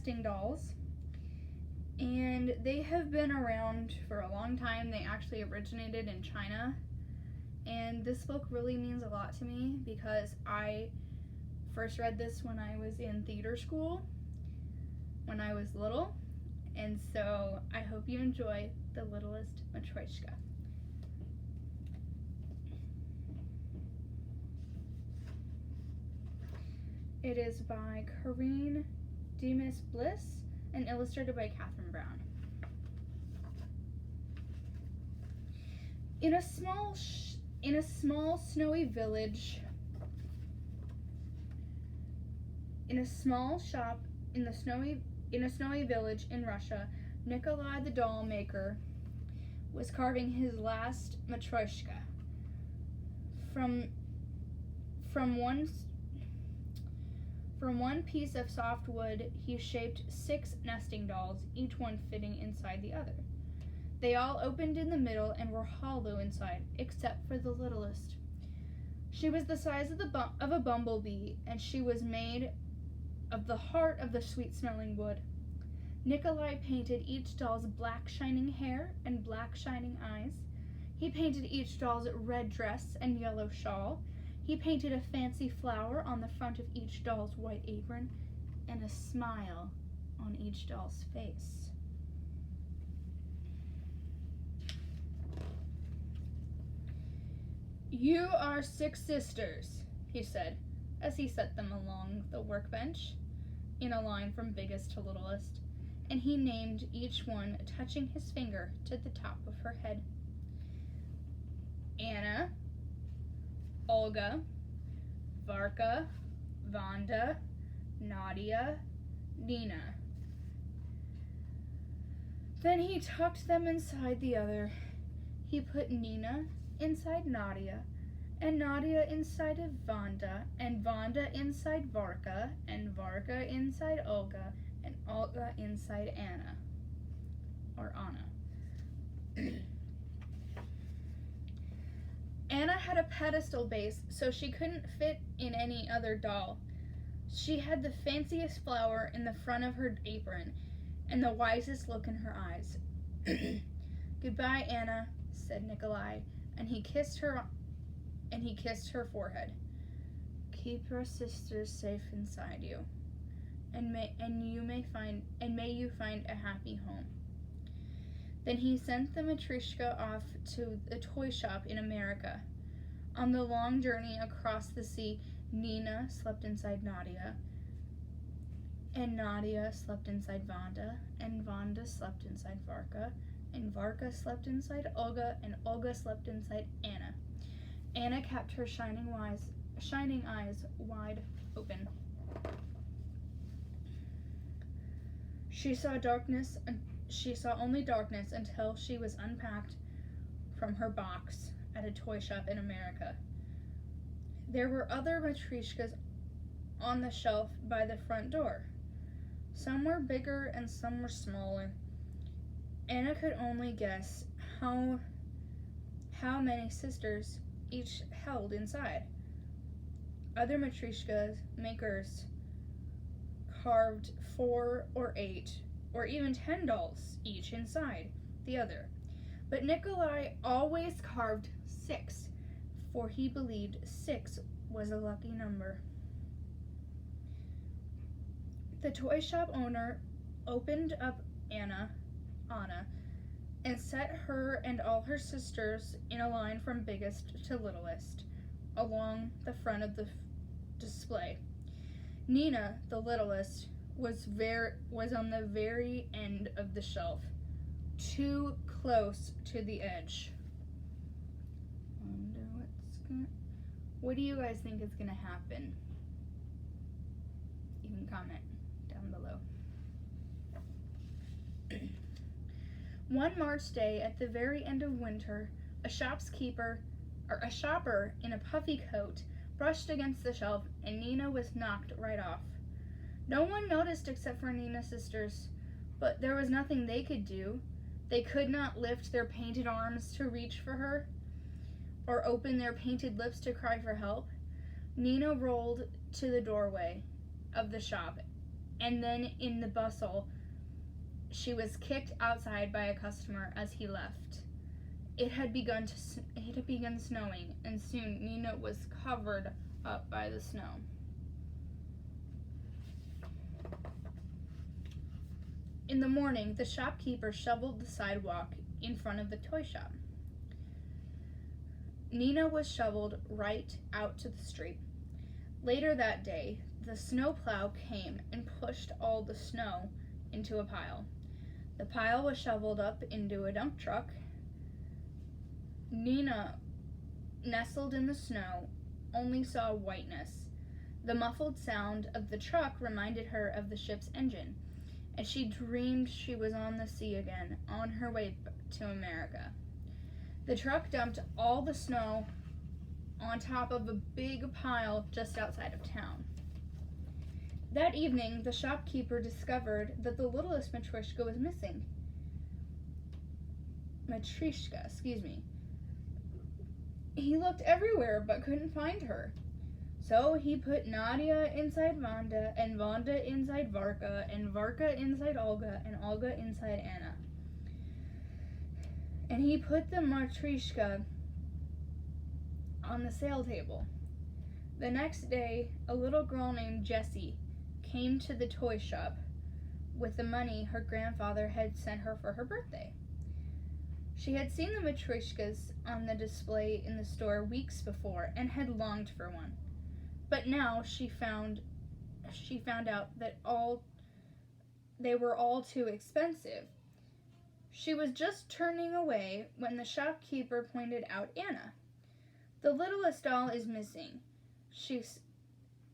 nesting dolls. And they have been around for a long time. They actually originated in China. And this book really means a lot to me because I first read this when I was in theater school, when I was little. And so I hope you enjoy The Littlest Matryoshka. It is by Corinne Demas Bliss and illustrated by Catherine Brown. In a small snowy village, in a small shop in a snowy village in Russia, Nikolai the doll maker was carving his last Matryoshka. From one piece of soft wood, he shaped 6 nesting dolls, each one fitting inside the other. They all opened in the middle and were hollow inside, except for the littlest. She was the size of a bumblebee, and she was made of the heart of the sweet-smelling wood. Nikolai painted each doll's black shining hair and black shining eyes. He painted each doll's red dress and yellow shawl. He painted a fancy flower on the front of each doll's white apron and a smile on each doll's face. "You are 6 sisters," he said, as he set them along the workbench, in a line from biggest to littlest, and he named each one, touching his finger to the top of her head. Anna, Olga, Varka, Vanda, Nadia, Nina. Then he tucked them inside the other. He put Nina inside Nadia, and Nadia inside of Vanda, and Vanda inside Varka, and Varka inside Olga, and Olga inside Anna. Or Anna. Anna had a pedestal base, so she couldn't fit in any other doll. She had the fanciest flower in the front of her apron, and the wisest look in her eyes. "Goodbye, Anna," said Nikolai, and he kissed her forehead. "Keep your sisters safe inside you, and may you find a happy home." Then he sent the Matryoshka off to a toy shop in America. On the long journey across the sea, Nina slept inside Nadia, and Nadia slept inside Vanda, and Vanda slept inside Varka, and Varka slept inside Olga, and Olga slept inside Anna. Anna kept her shining eyes wide open. She saw only darkness until she was unpacked from her box at a toy shop in America. There were other Matryoshkas on the shelf by the front door. Some were bigger and some were smaller. Anna could only guess how many sisters each held inside. Other Matryoshka makers carved 4 or 8 or even 10 dolls each inside the other. But Nikolai always carved 6, for he believed 6 was a lucky number. The toy shop owner opened up Anna, and set her and all her sisters in a line from biggest to littlest, along the front of the display. Nina, the littlest, was on the very end of the shelf, too close to the edge. What do you guys think is gonna happen? You can comment down below. One March day at the very end of winter, a shopper in a puffy coat brushed against the shelf, and Nina was knocked right off. No one noticed except for Nina's sisters, but there was nothing they could do. They could not lift their painted arms to reach for her, or open their painted lips to cry for help. Nina rolled to the doorway of the shop and then in the bustle, she was kicked outside by a customer as he left. It had begun snowing, and soon Nina was covered up by the snow. In the morning, the shopkeeper shoveled the sidewalk in front of the toy shop. Nina was shoveled right out to the street. Later that day, the snowplow came and pushed all the snow into a pile. The pile was shoveled up into a dump truck. Nina, nestled in the snow, only saw whiteness. The muffled sound of the truck reminded her of the ship's engine, and she dreamed she was on the sea again, on her way to America. The truck dumped all the snow on top of a big pile just outside of town. That evening, the shopkeeper discovered that the littlest Matryoshka was missing. He looked everywhere but couldn't find her. So he put Nadia inside Vanda, and Vanda inside Varka, and Varka inside Olga, and Olga inside Anna. And he put the Matryoshka on the sale table. The next day, a little girl named Jessie came to the toy shop with the money her grandfather had sent her for her birthday. She had seen the Matryoshkas on the display in the store weeks before and had longed for one. But now she found out that they were all too expensive. She was just turning away when the shopkeeper pointed out Anna. "The littlest doll is missing,"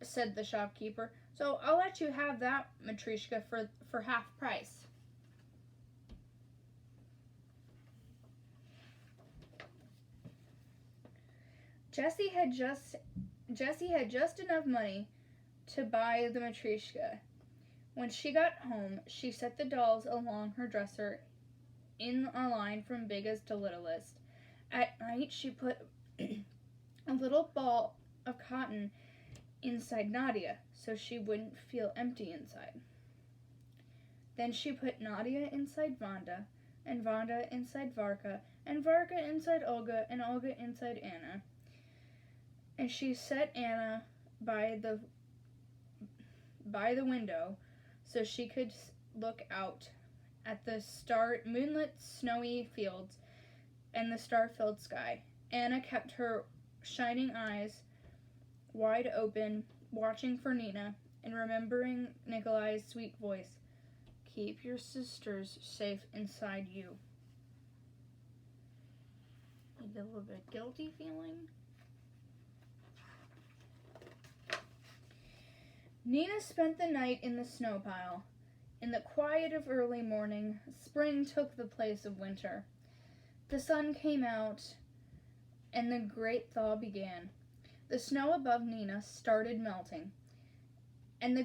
said the shopkeeper, "so I'll let you have that Matryoshka for half price." Jessie had just enough money to buy the Matryoshka. When she got home, she set the dolls along her dresser in a line from biggest to littlest. At night, she put a little ball of cotton inside Nadia so she wouldn't feel empty inside. Then she put Nadia inside Vanda, and Vanda inside Varka, and Varka inside Olga, and Olga inside Anna. And she set Anna by the window so she could look out at the moonlit, snowy fields and the star-filled sky. Anna kept her shining eyes wide open, watching for Nina and remembering Nikolai's sweet voice. "Keep your sisters safe inside you." A little bit guilty feeling. Nina spent the night in the snow pile. In the quiet of early morning, spring took the place of winter. The sun came out, and the great thaw began. The snow above Nina started melting, and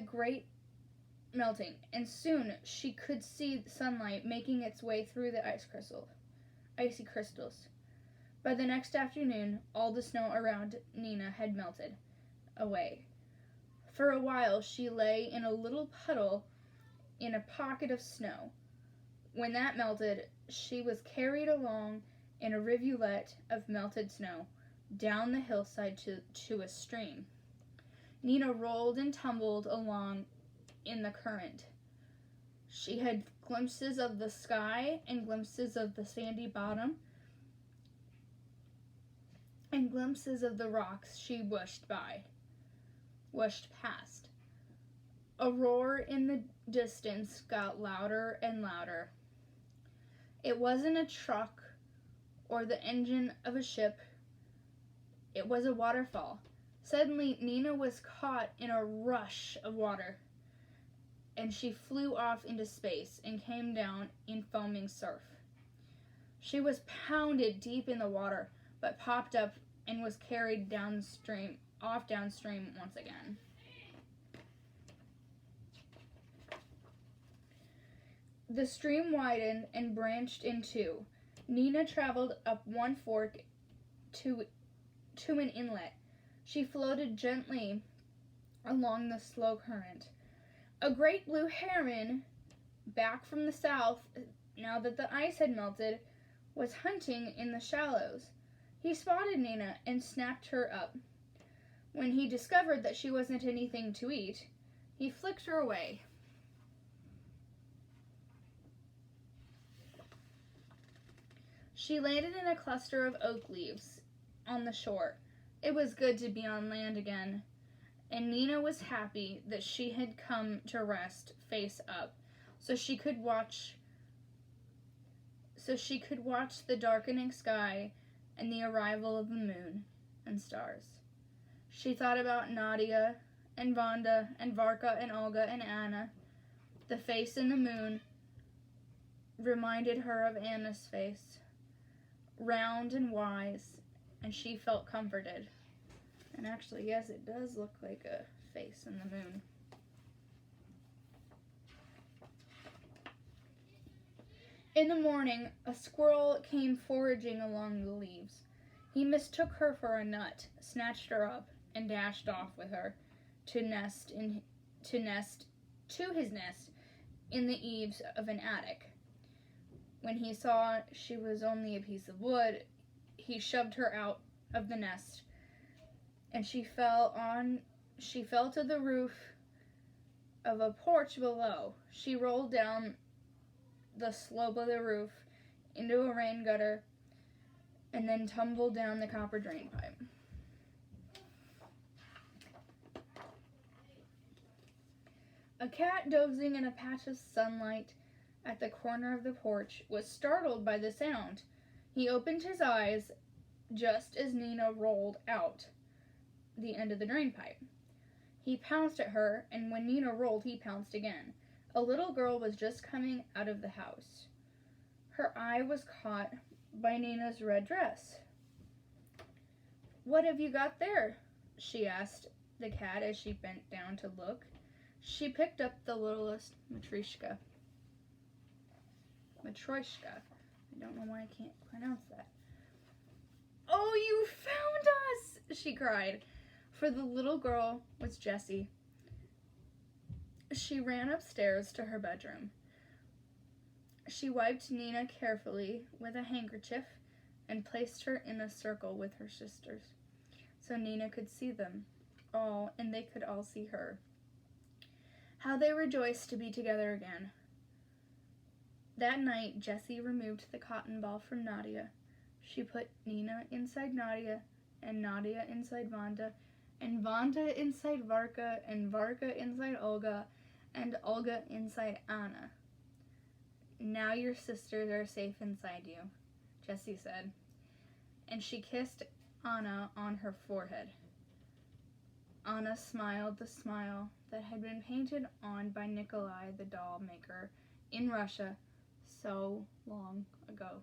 soon she could see sunlight making its way through the icy crystals. By the next afternoon, all the snow around Nina had melted away. For a while, she lay in a little puddle in a pocket of snow. When that melted, she was carried along in a rivulet of melted snow down the hillside to a stream. Nina rolled and tumbled along in the current. She had glimpses of the sky and glimpses of the sandy bottom and glimpses of the rocks she whooshed past. A roar in the distance got louder and louder. It wasn't a truck or the engine of a ship. It was a waterfall. Suddenly, Nina was caught in a rush of water, and she flew off into space and came down in foaming surf. She was pounded deep in the water, but popped up and was carried downstream once again. The stream widened and branched in two. Nina traveled up one fork to an inlet. She floated gently along the slow current. A great blue heron, back from the south, now that the ice had melted, was hunting in the shallows. He spotted Nina and snapped her up. When he discovered that she wasn't anything to eat, he flicked her away. She landed in a cluster of oak leaves on the shore. It was good to be on land again, and Nina was happy that she had come to rest face up, so she could watch the darkening sky and the arrival of the moon and stars. She thought about Nadia and Vanda and Varka and Olga and Anna. The face in the moon reminded her of Anna's face, round and wise, and she felt comforted. And actually, yes, it does look like a face in the moon. In the morning, a squirrel came foraging along the leaves. He mistook her for a nut, snatched her up, and dashed off with her to his nest in the eaves of an attic. When he saw she was only a piece of wood, he shoved her out of the nest, and she fell to the roof of a porch below. She rolled down the slope of the roof into a rain gutter and then tumbled down the copper drain pipe. A cat dozing in a patch of sunlight at the corner of the porch was startled by the sound. He opened his eyes just as Nina rolled out the end of the drain pipe. He pounced at her, and when Nina rolled, he pounced again. A little girl was just coming out of the house. Her eye was caught by Nina's red dress. "What have you got there?" she asked the cat as she bent down to look. She picked up the littlest Matryoshka. Matryoshka. I don't know why I can't pronounce that. "Oh, you found us!" she cried, for the little girl was Jessie. She ran upstairs to her bedroom. She wiped Nina carefully with a handkerchief and placed her in a circle with her sisters, so Nina could see them all and they could all see her. How they rejoiced to be together again. That night, Jessie removed the cotton ball from Nadia. She put Nina inside Nadia, and Nadia inside Vanda, and Vanda inside Varka, and Varka inside Olga, and Olga inside Anna. "Now your sisters are safe inside you," Jessie said, and she kissed Anna on her forehead. Anna smiled the smile that had been painted on by Nikolai the doll maker in Russia so long ago.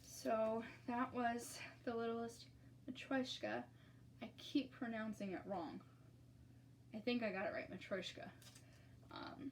So that was the Littlest Matryoshka. I keep pronouncing it wrong. I think I got it right, Matryoshka.